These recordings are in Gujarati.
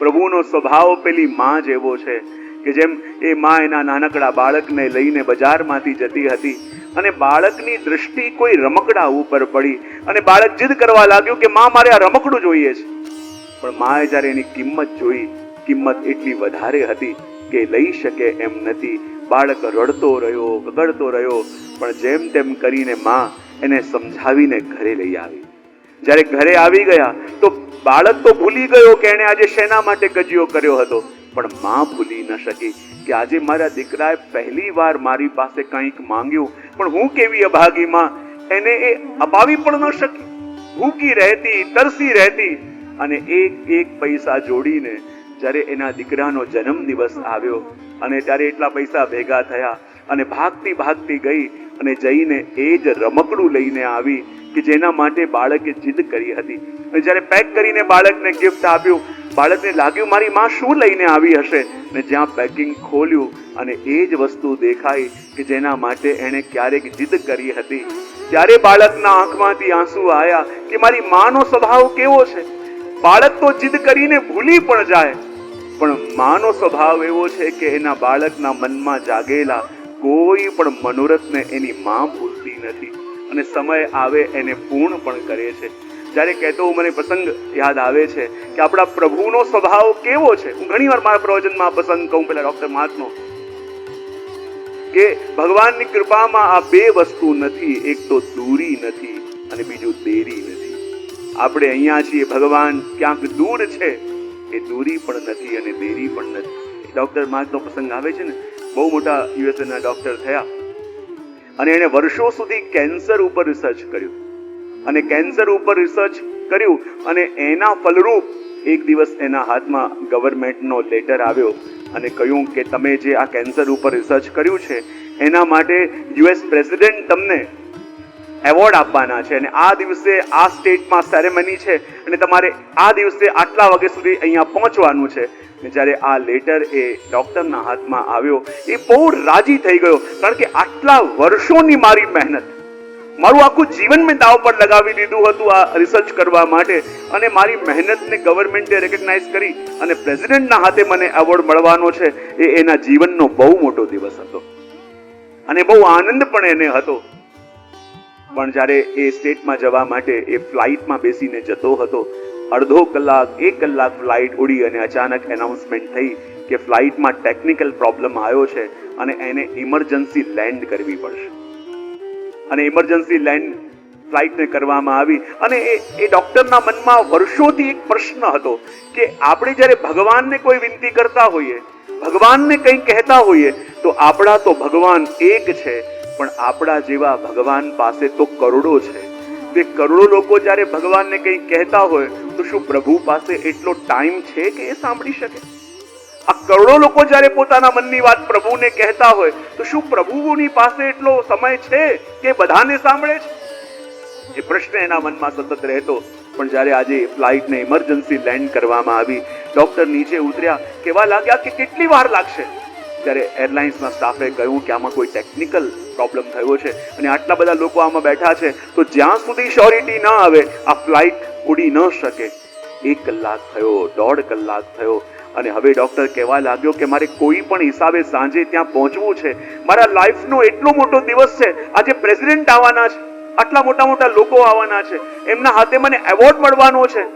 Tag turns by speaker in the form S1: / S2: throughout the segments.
S1: પ્રભુનો સ્વભાવ પેલી માં જેવો છે કે જેમ એ માં એના નાનકડા બાળકને લઈને બજારમાંથી જતી હતી અને બાળકની દૃષ્ટિ કોઈ રમકડા ઉપર પડી અને બાળક જીદ કરવા લાગ્યું કે માં મારે આ રમકડું જોઈએ છે. પણ માએ જ્યારે એની કિંમત જોઈ, કિંમત એટલી વધારે હતી કે લઈ શકે એમ નથી. બાળક રડતો રહ્યો, ગગડતો રહ્યો, પણ જેમ તેમ કરીને માં એને સમજાવીને ઘરે લઈ આવી. જ્યારે ઘરે આવી ગયા તો બાળક તો ભૂલી ગયો કે એને આજે શેના માટે કજિયો કર્યો હતો, પણ માં ભૂલી ન શકી કે આજે મારા દીકરાએ પહેલી વાર મારી પાસે કંઈક માંગ્યું, પણ હું કેવી અભાગી માં, એને એ અપાવી પણ ન શકી. ભૂખી રહેતી, તરસી રહેતી, અને એક એક પૈસા જોડીને જ્યારે એના દીકરાનો જન્મદિવસ આવ્યો અને ત્યારે એટલા પૈસા ભેગા થયા અને ભાગતી ભાગતી ગઈ અને જઈને એ જ રમકડું લઈને આવી કે જેના માટે બાળકે જીદ કરી હતી. અને જ્યારે પેક કરીને બાળકને ગિફ્ટ આપ્યું, બાળકને લાગ્યું મારી માં શું લઈને આવી હશે, ને જ્યાં પેકિંગ ખોલ્યું અને એ જ વસ્તુ દેખાઈ કે જેના માટે એણે ક્યારેક જીદ કરી હતી, ત્યારે બાળકના આંખમાંથી આંસુ આવ્યા કે મારી માનો સ્વભાવ કેવો છે. બાળક તો જીદ કરીને ભૂલી પણ જાય, પણ માનો સ્વભાવ એવો છે કે એના બાળકના મનમાં જાગેલા કોઈ પણ મનોરથને એની માં ભૂલતી નથી અને સમય આવે એને પૂર્ણ પણ કરે છે. જ્યારે કહેતો મને પ્રસંગ યાદ આવે છે કે આપણા પ્રભુનો સ્વભાવ કેવો છે. હું ઘણી વાર મારા પ્રવચનમાં પ્રસંગ કહું, પેલા ડોક્ટર માર્કનો, કે ભગવાનની કૃપામાં આ બે વસ્તુ નથી, એક તો દૂરી નથી અને બીજું દેરી નથી. આપણે અહીંયા છીએ, ભગવાન ક્યાંક દૂર છે, એ દૂરી પણ નથી અને દેરી પણ નથી. ડોક્ટર માર્કનો પ્રસંગ આવે છે ને, બહુ મોટા યુએસએના ડોક્ટર થયા અને એણે વર્ષો સુધી કેન્સર ઉપર રિસર્ચ કર્યું અને કેન્સર ઉપર રિસર્ચ કર્યું અને એના ફલરૂપ એક દિવસ એના હાથમાં ગવર્મેન્ટનો લેટર આવ્યો અને કહ્યું કે તમે જે આ કેન્સર ઉપર રિસર્ચ કર્યું છે એના માટે યુએસ પ્રેસિડેન્ટ તમને એવોર્ડ આપવાના છે અને આ દિવસે આ સ્ટેટમાં સેરેમની છે અને તમારે આ દિવસે આટલા વાગ્યા સુધી અહીંયા પહોંચવાનું છે. જ્યારે આ લેટર એ ડોક્ટરના હાથમાં આવ્યો, એ બહુ રાજી થઈ ગયો, કારણ કે આટલા વર્ષોની મારી મહેનત, મારું આખું જીવન મેં દાવ પર લગાવી દીધું હતું આ રિસર્ચ કરવા માટે, અને મારી મહેનતને ગવર્મેન્ટે રેકગ્નાઇઝ કરી અને પ્રેસિડેન્ટના હાથે મને એવોર્ડ મળવાનો છે. એ એના જીવનનો બહુ મોટો દિવસ હતો અને બહુ આનંદ પણ એને હતો. પણ જ્યારે એ સ્ટેટમાં જવા માટે એ ફ્લાઇટમાં બેસીને જતો હતો, અડધો કલાક, 1 કલાક ફ્લાઇટ ઉડી અને અચાનક એનાઉન્સમેન્ટ થઈ કે ફ્લાઇટમાં ટેકનિકલ પ્રોબ્લેમ આવ્યો છે અને એને ઇમરજન્સી લેન્ડ કરવી પડશે. અને ઇમરજન્સી લેન્ડ ફ્લાઇટને કરવામાં આવી અને એ ડોક્ટરના મનમાં વર્ષોથી એક પ્રશ્ન હતો કે આપણે જ્યારે ભગવાનને કોઈ વિનંતી કરતા હોઈએ, ભગવાનને કંઈ કહેતા હોઈએ, તો આપણા તો ભગવાન એક છે, પણ આપણા જેવા ભગવાન પાસે તો કરોડો છે. તે કરોડો લોકો જ્યારે ભગવાનને કંઈ કહેતા હોય તો શું પ્રભુ પાસે એટલો ટાઈમ છે કે એ સાંભળી શકે? આ કરોડો લોકો જ્યારે પોતાના મનની વાત પ્રભુને કહેતા હોય તો શું પ્રભુની પાસે એટલો સમય છે કે બધાને સાંભળે છે? એ પ્રશ્ન એના મનમાં સતત રહેતો. પણ જ્યારે આજે ફ્લાઇટને ઇમરજન્સી લેન્ડ કરવામાં આવી, ડોક્ટર નીચે ઉતર્યા, કહેવા લાગ્યા કે કેટલી વાર લાગશે? ત્યારે એરલાઇન્સના સ્ટાફે કહ્યું કે આમાં કોઈ ટેકનિકલ પ્રોબ્લેમ થયો છે અને આટલા બધા લોકો આમાં બેઠા છે, તો જ્યાં સુધી શ્યોરિટી ન આવે આ ફ્લાઇટ ઉડી ન શકે. 1 કલાક થયો, 1.5 કલાક થયો અને હવે ડોક્ટર કહેવા લાગ્યો કે મારે કોઈ પણ હિસાબે સાંજે ત્યાં પહોંચવું છે. મારા લાઈફનો એટલો મોટો દિવસ છે, આજે પ્રેસિડેન્ટ આવવાના છે, આટલા મોટા મોટા લોકો આવવાના છે, એમના હાથે મને એવોર્ડ મળવાનો છે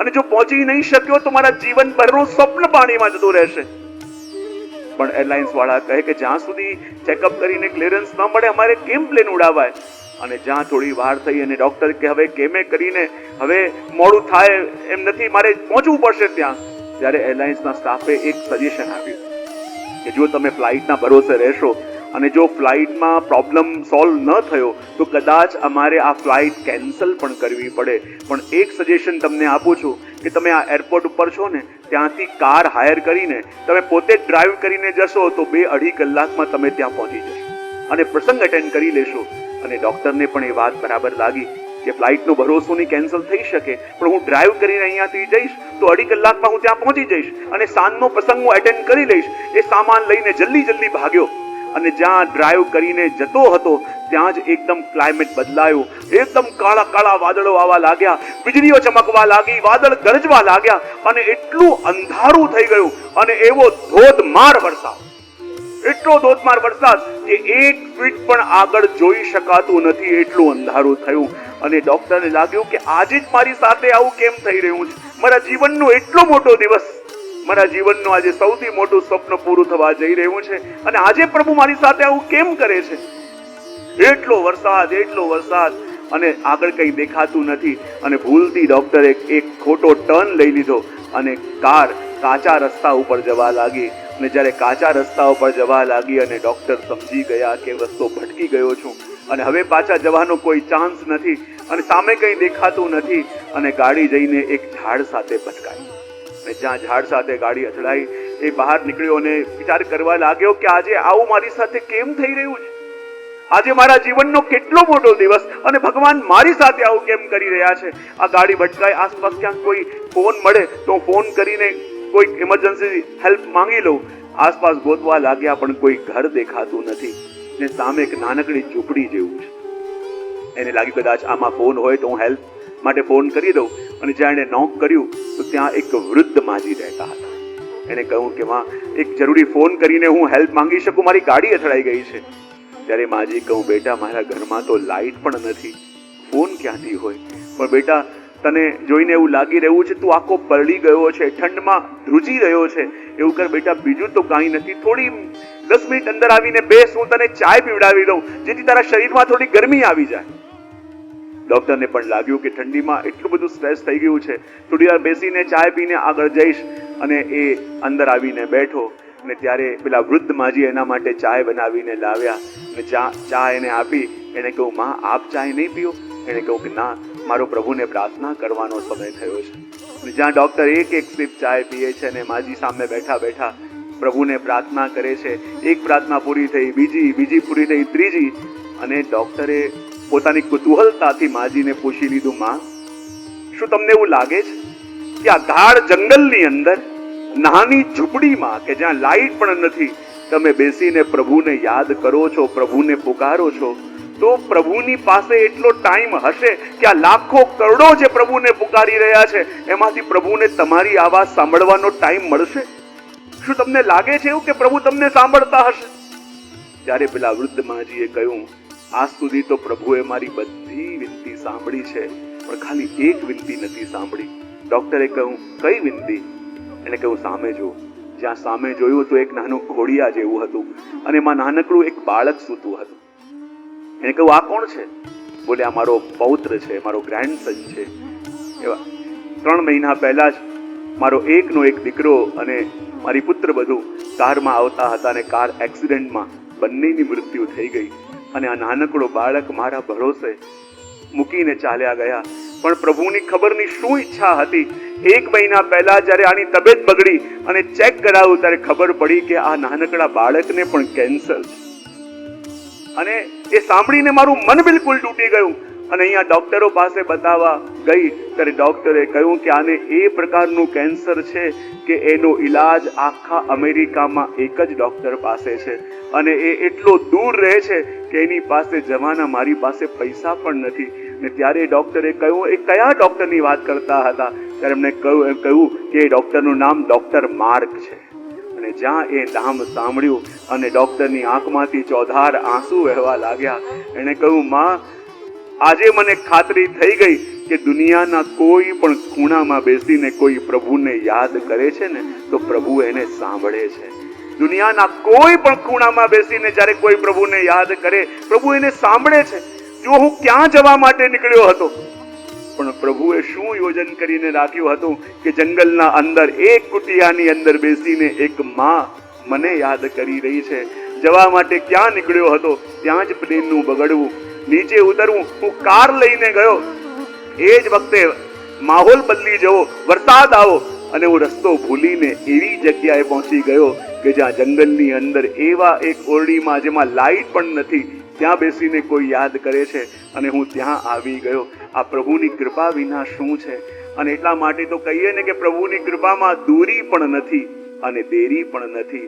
S1: અને જો પહોંચી નહીં શક્યો તો મારા જીવનભરનું સ્વપ્ન પાણીમાં જતું રહેશે. પણ એરલાઇન્સ વાળા કહે કે જ્યાં સુધી ચેકઅપ કરીને ક્લિયરન્સ ન મળે અમારે કેમ પ્લેન ઉડાવાય? અને જ્યાં થોડી વાર થઈ અને ડોક્ટર કે હવે કેમે કરીને હવે મોડું થાય એમ નથી, મારે પહોંચવું પડશે ત્યાં. ત્યારે એરલાઇન્સના સ્ટાફે એક સજેશન આપ્યું કે જો તમે ફ્લાઇટના ભરોસે રહેશો અને જો ફ્લાઇટમાં પ્રોબ્લેમ સોલ્વ ન થયો તો કદાચ અમારે આ ફ્લાઇટ કેન્સલ પણ કરવી પડે. પણ એક સજેશન તમને આપું છું કે તમે આ એરપોર્ટ ઉપર છો ને, ત્યાંથી કાર હાયર કરીને તમે પોતે જ ડ્રાઈવ કરીને જશો તો 2-2.5 કલાકમાં તમે ત્યાં પહોંચી જશો અને પ્રસંગ અટેન્ડ કરી લેશો. અને ડોક્ટરને પણ એ વાત બરાબર લાગી કે ફ્લાઇટનો ભરોસો નહીં કેન્સલ થઈ શકે, પણ હું ડ્રાઈવ કરીને અહીંયાથી જઈશ તો 2.5 કલાકમાં હું ત્યાં પહોંચી જઈશ અને સાંજનો પ્રસંગ હું એટેન્ડ કરી લઈશ. એ સામાન લઈને જલ્દી ભાગ્યો અને જ્યાં ડ્રાઈવ કરીને જતો હતો ત્યાં જ એકદમ ક્લાઇમેટ બદલાયું. એકદમ કાળા કાળા વાદળો આવવા લાગ્યા, વીજળીઓ ચમકવા લાગી, વાદળ ગરજવા લાગ્યા અને એટલું અંધારું થઈ ગયું અને એવો ધોધમાર વરસાદ, એટલો ધોધમાર વરસાદ કે 1 ફીટ પણ આગળ જોઈ શકાતું નથી, એટલું અંધારું થયું. અને ડોક્ટરને લાગ્યું કે આજે જ મારી સાથે આવું કેમ થઈ રહ્યું છે? મારા જીવનનો એટલો મોટો દિવસ, મારા જીવનનું આજે સૌથી મોટું સ્વપ્ન પૂરું થવા જઈ રહ્યું છે અને આજે પ્રભુ મારી સાથે આવું કેમ કરે છે? એટલો વરસાદ અને આગળ કંઈ દેખાતું નથી. અને ભૂલથી ડોક્ટરે એક ખોટો ટર્ન લઈ લીધો અને કાર કાચા રસ્તા ઉપર જવા લાગી. અને જ્યારે કાચા રસ્તા ઉપર જવા લાગી અને ડોક્ટર સમજી ગયા કે રસ્તો ભટકી ગયો છું અને હવે પાછા જવાનો કોઈ ચાન્સ નથી અને સામે કંઈ દેખાતું નથી, અને ગાડી જઈને એક ઝાડ સાથે ભટકાઈ. અને જ્યાં ઝાડ સાથે ગાડી અથડાઈ, એ બહાર નીકળ્યો અને વિચાર કરવા લાગ્યો કે આજે આવું મારી સાથે કેમ થઈ રહ્યું છે? આજે મારા જીવનનો કેટલો મોટો દિવસ અને ભગવાન મારી સાથે આવું કેમ કરી રહ્યા છે? આ ગાડી ભટકાય, આસપાસ ક્યાંક કોઈ ફોન મળે તો ફોન કરીને કોઈ ઇમરજન્સી હેલ્પ માંગી લઉં. આસપાસ ગોતવા લાગ્યા પણ કોઈ ઘર દેખાતું નથી ને સામે એક નાનકડી ઝૂંપડી જેવું છે. એને લાગ્યું કદાચ આમાં ફોન હોય તો હું હેલ્પ માટે ફોન કરી દઉં. અને જ્યાં એને નોક કર્યું તો ત્યાં એક વૃદ્ધ માજી રહેતા હતા. એને કહ્યું કે માં, એક જરૂરી ફોન કરીને હું હેલ્પ માંગી શકું, મારી ગાડી અથડાઈ ગઈ છે. ત્યારે માજી કહું, બેટા મારા ઘરમાં તો લાઈટ પણ નથી, ફોન ક્યાંથી હોય? પણ બેટા, તને જોઈને એવું લાગી રહ્યું છે તું આખો પલળી ગયો છે, ઠંડમાં ધ્રુજી રહ્યો છે. એવું કર બેટા, બીજું તો કાંઈ નથી, થોડી 10 મિનિટ અંદર આવીને બેસ, હું તને ચાય પીવડાવી દઉં જેથી તારા શરીરમાં થોડી ગરમી આવી જાય. ડોક્ટરને પણ લાગ્યું કે ઠંડીમાં એટલું બધું સ્ટ્રેસ થઈ ગયું છે, થોડી વાર બેસીને ચાય પીને આગળ જઈશ. અને એ અંદર આવીને બેઠો અને ત્યારે પેલા વૃદ્ધ માજી એના માટે ચાય બનાવીને લાવ્યા અને ચા એને આપી. એને કહ્યું, માં આપ ચાય નહીં પીઓ? એને કહ્યું કે ના, મારો પ્રભુને પ્રાર્થના કરવાનો સમય થયો છે. અને જ્યાં ડોક્ટર એક સિપ ચાય પીએ છે અને માજી સામે બેઠા બેઠા પ્રભુને પ્રાર્થના કરે છે. એક પ્રાર્થના પૂરી થઈ, બીજી પૂરી થઈ, ત્રીજી. અને ડોક્ટરે પોતાની કુતૂહલતાથી માજીને પૂછી લીધું, માં, શું તમને એવું લાગે છે કે આ ગાઢ જંગલની અંદર નાની ઝૂંપડીમાં કે જ્યાં લાઈટ પણ નથી તમે બેસીને પ્રભુને યાદ કરો છો, પ્રભુને પુકારો છો, તો પ્રભુની પાસે એટલો ટાઈમ હશે કે આ લાખો કરોડો જે પ્રભુને પુકારી રહ્યા છે એમાંથી પ્રભુને તમારી આવાજ સાંભળવાનો ટાઈમ મળશે? શું તમને લાગે છે એવું કે પ્રભુ તમને સાંભળતા હશે? ત્યારે પેલા વૃદ્ધ માજીએ કહ્યું, આજ સુધી તો પ્રભુએ મારી બધી વિનંતી સાંભળી છે, પણ ખાલી એક વિનંતી નથી સાંભળી. ડોક્ટરે કહ્યું, કઈ વિનંતી? એને કહ્યું, સામે જો. જ્યાં સામે જોયું તો એક નાનું ઘોડિયા જેવું હતું અને એમાં નાનકડું એક બાળક સૂતું હતું. એને કહ્યું, આ કોણ છે? બોલે, આ મારો પૌત્ર છે, મારો ગ્રેન્ડસન છે. એવા 3 મહિના પહેલા જ મારો એકનો એક દીકરો અને મારી પુત્ર બધું કારમાં આવતા હતા અને કાર એક્સિડન્ટમાં બંનેની મૃત્યુ થઈ ગઈ અને આ નાનકડો બાળક મારા ભરોસે મૂકીને ચાલ્યા ગયા. પણ પ્રભુની ખબરની શું ઈચ્છા હતી? 1 મહિના પહેલા જ્યારે આની તબિયત બગડી અને ચેક કરાવ્યું ત્યારે ખબર પડી કે આ નાનકડા બાળકને પણ કેન્સર છે. અને એ સાંભળીને મારું મન બિલકુલ તૂટી ગયું. અને અહીંયા ડોક્ટરો પાસે બતાવવા ગઈ ત્યારે ડોક્ટરે કહ્યું કે આને એ પ્રકારનું કેન્સર છે કે એનો ઈલાજ આખા અમેરિકામાં એક જ ડોક્ટર પાસે છે અને એ એટલો દૂર રહે છે કે એની પાસે જવાના મારી પાસે પૈસા પણ નથી. ને ત્યારે ડોક્ટરે કહ્યું, એ કયા ડોક્ટરની વાત કરતા હતા? ત્યારે એમને કહ્યું કે એ ડોક્ટરનું નામ ડોક્ટર માર્ક છે. અને જ્યાં એ નામ સાંભળ્યું અને ડોક્ટરની આંખમાંથી ચોધાર આંસુ વહેવા લાગ્યા. એણે કહ્યું, માં, આજે મને ખાતરી થઈ ગઈ કે દુનિયાના કોઈ પણ ખૂણામાં બેસીને કોઈ પ્રભુને યાદ કરે છે ને તો પ્રભુ એને સાંભળે છે. દુનિયાના કોઈ પણ ખૂણામાં બેસીને જ્યારે કોઈ પ્રભુને યાદ કરે, પ્રભુ એને સાંભળે છે. જો હું ક્યાં જવા માટે નીકળ્યો હતો, પણ પ્રભુએ શું યોજન કરીને રાખ્યું હતું કે જંગલના અંદર એક કુટિયાની અંદર બેસીને એક માં મને યાદ કરી રહી છે. જવા માટે ક્યાં નીકળ્યો હતો ત્યાં જ પ્લેનનું બગડવું, નીચે ઉતરવું, હું કાર લઈને ગયો, એ જ વખતે માહોલ બદલી જવો, વરસાદ આવો અને હું રસ્તો ભૂલીને એવી જગ્યાએ પહોંચી ગયો કે જ્યાં જંગલની અંદર એવા એક ઓરડીમાં જેમાં લાઈટ પણ નથી ત્યાં બેસીને કોઈ યાદ કરે છે અને હું ત્યાં આવી ગયો. આ પ્રભુની કૃપા વિના શું છે? અને એટલા માટે તો કહીએ ને કે પ્રભુની કૃપામાં દૂરી પણ નથી અને દેરી પણ નથી.